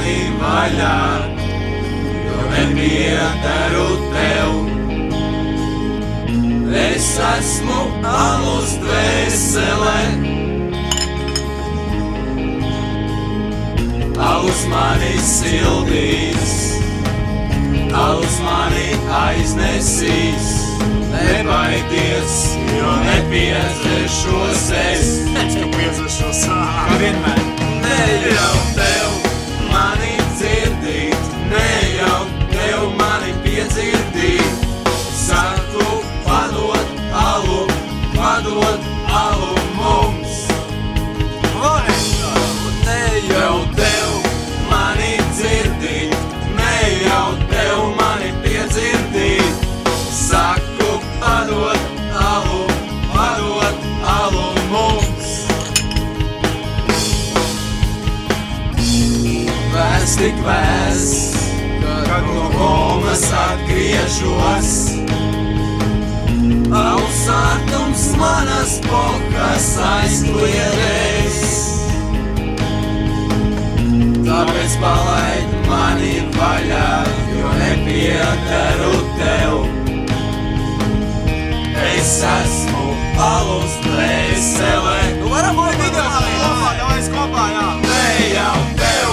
mani vaļā, jo nepiederu tev. Es esmu alus dvēselē, alus mani sildīs, alus mani aiznesīs. Nebaidies, jo nepiedzeršos es. Es, ka piedzeršos. Kā vienmēr. Ne jau tev mani dzirdīt, ne jau tev mani piedzirdīt. Saku, padod alu mums. Ne jau tev mani dzirdīt, ne jau tev mani piedzirdīt. Saku, padod alu mums. Vēs tik vēs, kad no komas atgriežos. Ausārtums manas pokas aizkliedēs. Tāpēc palaid mani vaļā, jo nepiederu tev. Es esmu alus dvēselē. Nu varam būt video kopā, davais kopā, jā. Ne jau tev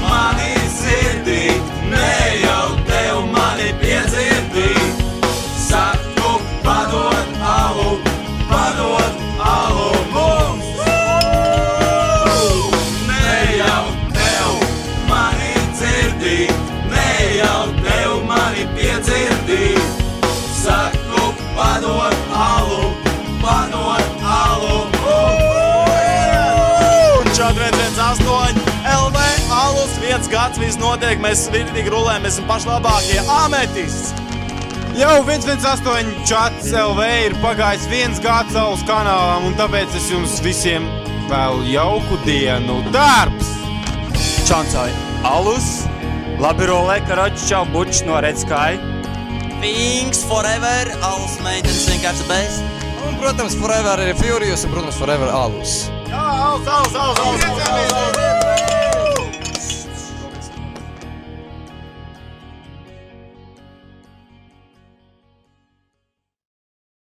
mani dzirdīt, ne jau tev mani piedzirdīt. Saku, padod alu mums. Ne jau tev mani dzirdīt, ne jau tev mani piedzirdīt. Saku, padod alu Čau 118 LV alus, 1 gads, viss notiek, mēs virdīgi rulējam, mēs esam pašlabākie ametists. Jau 118 čats LV ir pagājis 1 gads alus kanālām, un tāpēc es jums visiem vēlu jauku dienu. Darbs! Čancai alus, labi rolē, karoči, čau bučs no Redskai. Things forever, alus meitenes vienkārši bez. Un, protams, forever ir Furious un, protams, forever alus. Jā, alus.